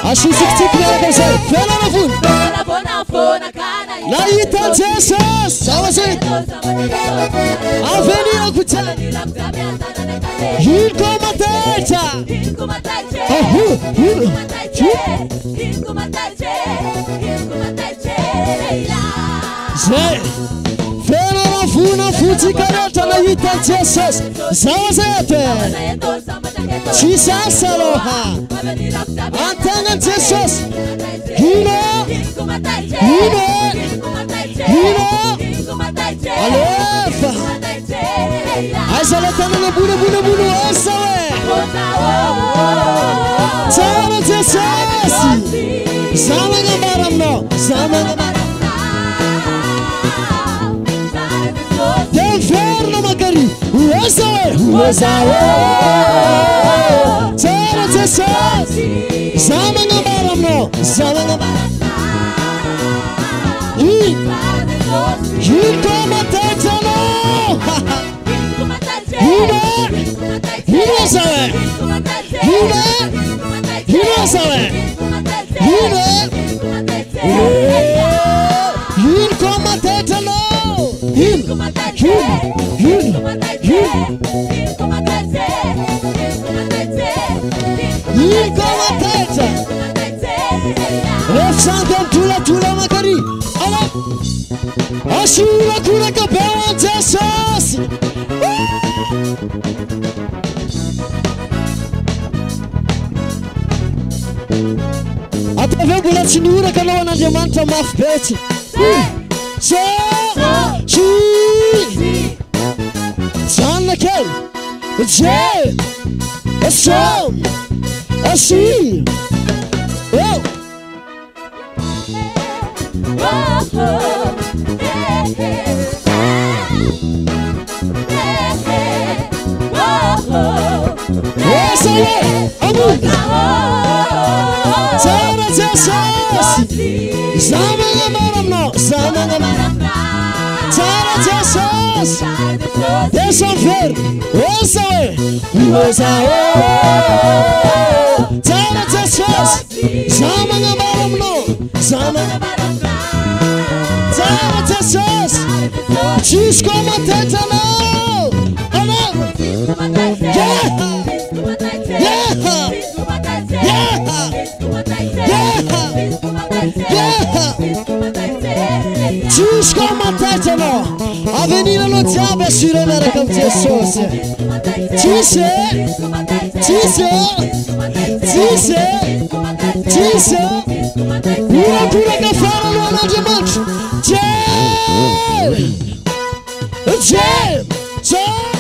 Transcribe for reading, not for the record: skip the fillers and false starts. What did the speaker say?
Ashi siktikna say fela na fun la ita Jesus sawase aveni akuta hilko matacha say fela na fun futikana la ita Jesus sawase Jesus aloha Antanga Jesus Hino Alefa Aisalatana na buna asawe Tana Jesus Samanga maramno Samanga Inferno magari Uasawe Tana Jesus Samanga maramno Samanga Hilko matatano Hino sawe Hino sawe Hilko matatano Hilko matata Refsandem tula makari Ala Ashura kura kapewa Jesus Ataveu bula chinura kana wana diamanta mafbeti So Chi Sana kel Je Asom Ashi Oh Yes, Amu Tara Jesus Zamanga maramno Zamanga maramno Tara Jesus Yes, Anfer Yes, Tara Jesus Zamanga maramno Zamanga maramno Tara Jesus Chisco matetano Chisco matetano Avenida lo tiabe sure vera com Jesus Tise Ura pura que fala no ano de monte Jam